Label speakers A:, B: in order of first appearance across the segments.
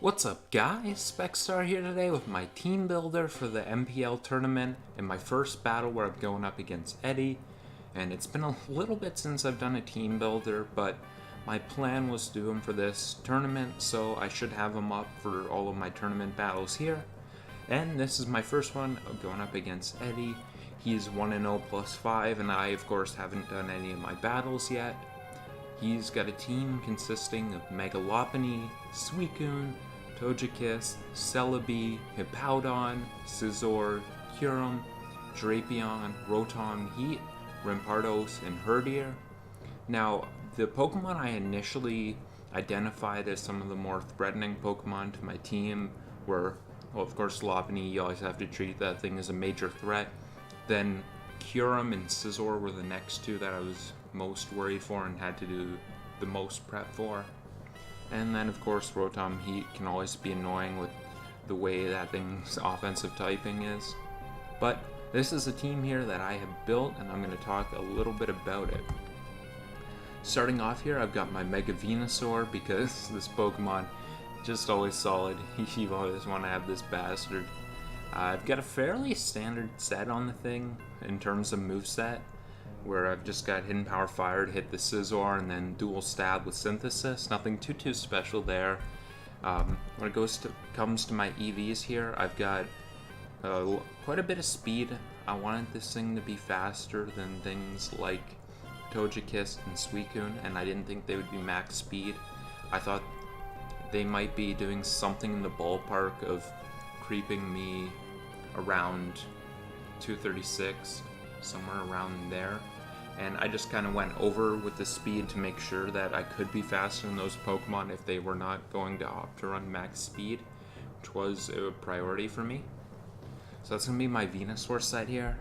A: What's up guys, Specstar here today with my team builder for the NPL tournament and my first battle where I'm going up against Eddie. And it's been a little bit since I've done a team builder, but my plan was to do him for this tournament, so I should have him up for all of my tournament battles here. And this is my first one going up against Eddie. He's 1-0 plus 5, and I of course haven't done any of my battles yet. He's got a team consisting of Megalopony, Suicune, Togekiss, Celebi, Hippowdon, Scizor, Kyurem, Drapion, Rotom, Heat, Rampardos, and Herdier. Now, the Pokemon I initially identified as some of the more threatening Pokemon to my team were, well, of course, Lopunny. You always have to treat that thing as a major threat. Then Kyurem and Scizor were the next two that I was most worried for and had to do the most prep for. And then, of course, Rotom Heat can always be annoying with the way that thing's offensive typing is. But this is a team here that I have built, and I'm going to talk a little bit about it. Starting off here, I've got my Mega Venusaur because this Pokemon just always solid. You always want to have this bastard. I've got a fairly standard set on the thing in terms of moveset, where I've just got Hidden Power Fire to hit the Scizor and then Dual Stab with Synthesis. Nothing too special there. When it comes to my EVs here, I've got quite a bit of speed. I wanted this thing to be faster than things like Togekiss and Suicune, and I didn't think they would be max speed. I thought they might be doing something in the ballpark of creeping me around 236, somewhere around there. And I just kind of went over with the speed to make sure that I could be faster than those Pokemon if they were not going to opt to run max speed, which was a priority for me. So that's going to be my Venusaur set here.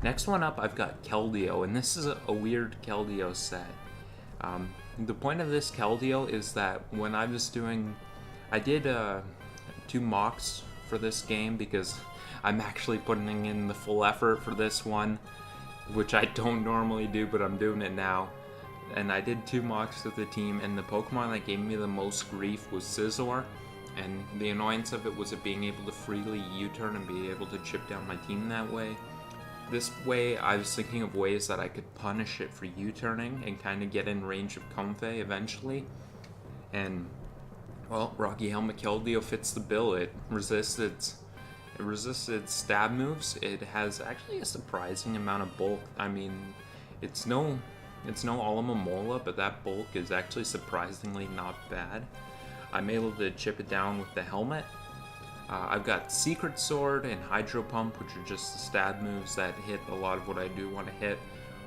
A: Next one up, I've got Keldeo, and this is a weird Keldeo set. The point of this Keldeo is that when I was doing, I did 2 mocks for this game because I'm actually putting in the full effort for this one, which I don't normally do, but I'm doing it now. And I did 2 mocks with the team, and the Pokemon that gave me the most grief was Scizor. And the annoyance of it was it being able to freely U-turn and be able to chip down my team that way. This way, I was thinking of ways that I could punish it for U-turning and kind of get in range of Comfey eventually. And, well, Rocky Helmet Keldeo fits the bill. It resists its stab moves. It has actually a surprising amount of bulk. I mean, it's no Alomomola, but that bulk is actually surprisingly not bad. I'm able to chip it down with the helmet. I've got Secret Sword and Hydro Pump, which are just the stab moves that hit a lot of what I do want to hit.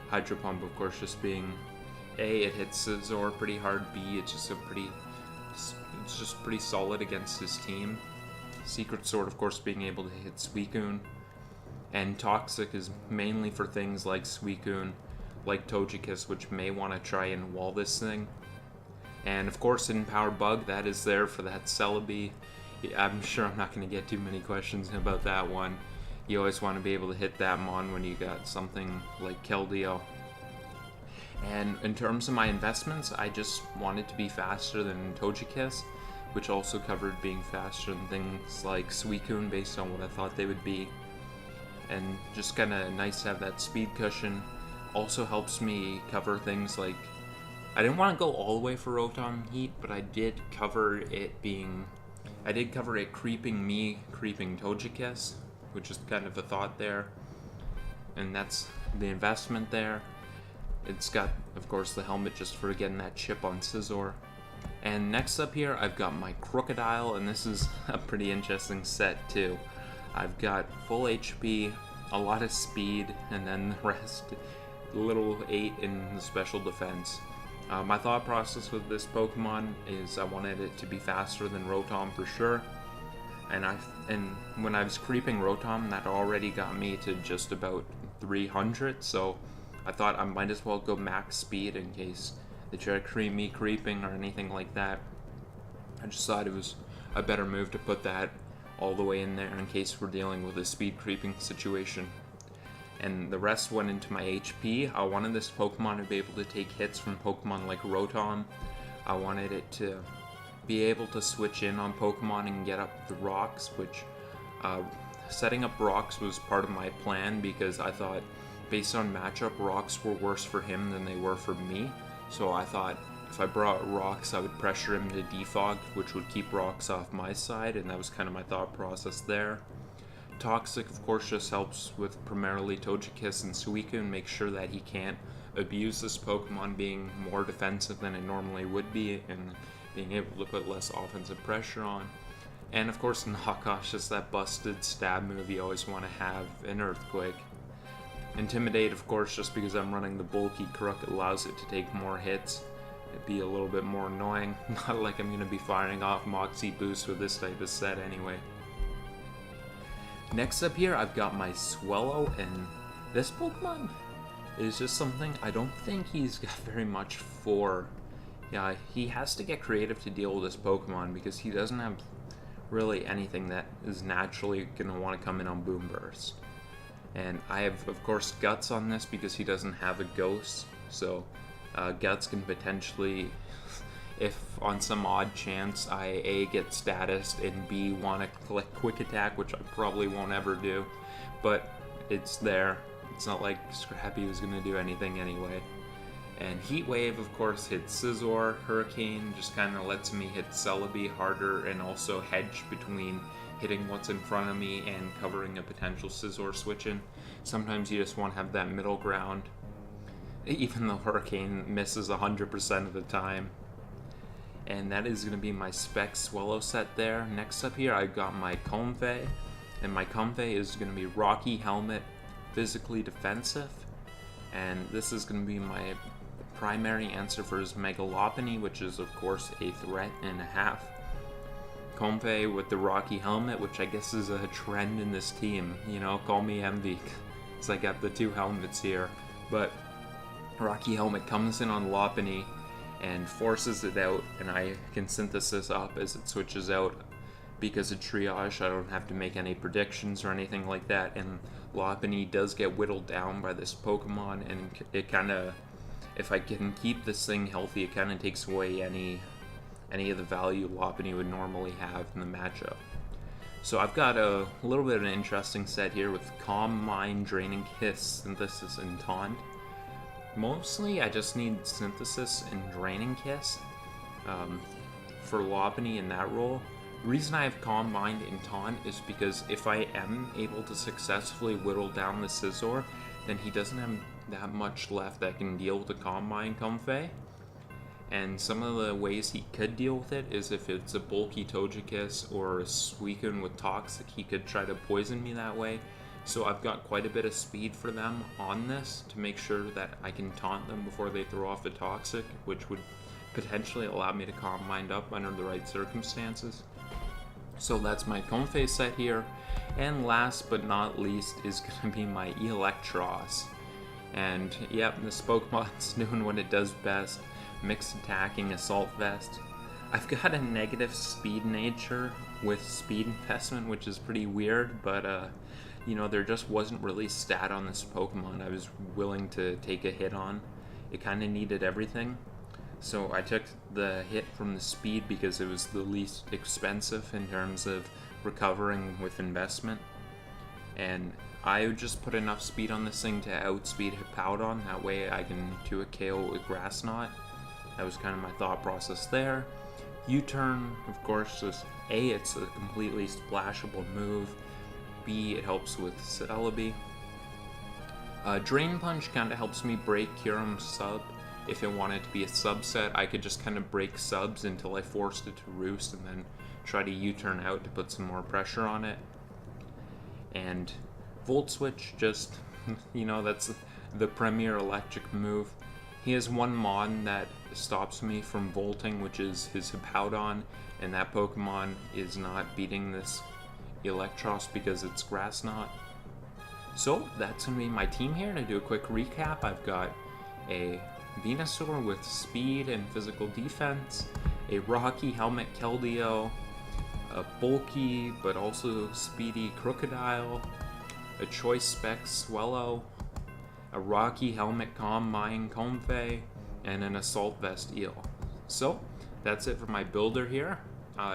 A: Hydro Pump, of course, just being A, it hits Scizor pretty hard. B, it's just pretty solid against his team. Secret Sword, of course, being able to hit Suicune. And Toxic is mainly for things like Suicune, like Togekiss, which may want to try and wall this thing. And of course, Hidden Power Bug, that is there for that Celebi. I'm sure I'm not going to get too many questions about that one. You always want to be able to hit that Mon when you got something like Keldeo. And in terms of my investments, I just wanted to be faster than Togekiss, which also covered being faster than things like Suicune based on what I thought they would be. And just kind of nice to have that speed cushion. Also helps me cover things like, I didn't want to go all the way for Rotom Heat, but I did cover it creeping me, creeping Togekiss, which is kind of a thought there. And that's the investment there. It's got, of course, the helmet just for getting that chip on Scizor. And next up here, I've got my Crocodile, and this is a pretty interesting set too. I've got full HP, a lot of speed, and then the rest, little 8 in the special defense. My thought process with this Pokemon is I wanted it to be faster than Rotom for sure. And when I was creeping Rotom, that already got me to just about 300, so I thought I might as well go max speed in case they try to creep me creeping or anything like that. I just thought it was a better move to put that all the way in there in case we're dealing with a speed creeping situation. and the rest went into my HP. I wanted this Pokemon to be able to take hits from Pokemon like Rotom. I wanted it to be able to switch in on Pokemon and get up the rocks, which setting up rocks was part of my plan because I thought based on matchup, rocks were worse for him than they were for me. So I thought if I brought rocks, I would pressure him to defog, which would keep rocks off my side, and that was kind of my thought process there. Toxic, of course, just helps with primarily Togekiss and Suicune and make sure that he can't abuse this Pokemon being more defensive than it normally would be and being able to put less offensive pressure on. And of course, Knockoff's just that busted stab move you always want to have in Earthquake. Intimidate, of course, just because I'm running the bulky Crook, it allows it to take more hits. It'd be a little bit more annoying. Not like I'm going to be firing off Moxie Boost with this type of set anyway. Next up here, I've got my Swellow, and this Pokemon is just something I don't think he's got very much for. Yeah, he has to get creative to deal with this Pokemon because he doesn't have really anything that is naturally going to want to come in on Boom Burst. And I have, of course, Guts on this because he doesn't have a Ghost, so Guts can potentially, if on some odd chance I A, get status and B, want to collect Quick Attack, which I probably won't ever do, but it's there. It's not like Scrappy was going to do anything anyway. And Heat Wave, of course, hits Scizor. Hurricane just kind of lets me hit Celebi harder and also hedge between hitting what's in front of me and covering a potential Scizor switch-in. Sometimes you just want to have that middle ground, even though Hurricane misses 100% of the time. And that is going to be my Spec Swellow set there. Next up here, I've got my Comfey, and my Comfey is going to be Rocky Helmet, physically defensive, and this is going to be my primary answer for his Mega Lopunny, which is of course a threat and a half. Comfey with the Rocky Helmet, which I guess is a trend in this team, you know, call me Emvee, because I got the two helmets here, but Rocky Helmet comes in on Lopunny and forces it out, and I can synthesis up as it switches out. Because of triage, I don't have to make any predictions or anything like that, and Lopunny does get whittled down by this Pokemon, and it kind of, if I can keep this thing healthy, it kind of takes away any of the value Lopunny would normally have in the matchup. So I've got a little bit of an interesting set here with Calm Mind, Draining Kiss, Synthesis, and Taunt. Mostly I just need Synthesis and Draining Kiss for Lopunny in that role. The reason I have Calm Mind and Taunt is because if I am able to successfully whittle down the Scizor, then he doesn't have that much left that can deal with the Calm Mind Comfey. And some of the ways he could deal with it is if it's a bulky Togekiss or a Suicune with Toxic, he could try to poison me that way. So I've got quite a bit of speed for them on this to make sure that I can taunt them before they throw off a Toxic, which would potentially allow me to Calm Mind up under the right circumstances. So that's my Comfey set here. And last but not least is going to be my Eelektross. And yep, this Pokemon's doing what it does best. Mixed attacking, Assault Vest. I've got a negative speed nature with speed investment, which is pretty weird, but you know, there just wasn't really stat on this Pokemon I was willing to take a hit on. It kind of needed everything. So I took the hit from the speed because it was the least expensive in terms of recovering with investment. And I would just put enough speed on this thing to outspeed Hippowdon, that way I can do a KO with Grass Knot. That was kind of my thought process there. U-turn, of course, just A, it's a completely splashable move. B, it helps with Celebi. Drain Punch kind of helps me break Kyurem's sub. If it wanted to be a subset, I could just kind of break subs until I forced it to roost and then try to U-turn out to put some more pressure on it. And Volt Switch, just, you know, that's the premier electric move. He has one Mon that stops me from volting, which is his Hippowdon, and that Pokemon is not beating this Eelektross because it's Grass Knot. So that's going to be my team here. To do a quick recap, I've got a Venusaur with speed and physical defense, a Rocky Helmet Keldeo, a bulky but also speedy Crocodile, a Choice Spec Swellow, a Rocky Helmet Calm Mind Comfey, and an Assault Vest Eel. So that's it for my builder here.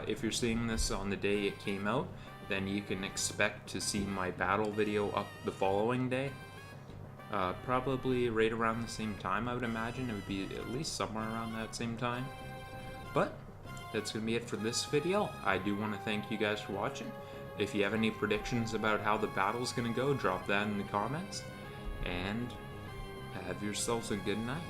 A: If you're seeing this on the day it came out, then you can expect to see my battle video up the following day. Probably right around the same time, I would imagine. It would be at least somewhere around that same time. But that's going to be it for this video. I do want to thank you guys for watching. If you have any predictions about how the battle's going to go, drop that in the comments. And have yourselves a good night.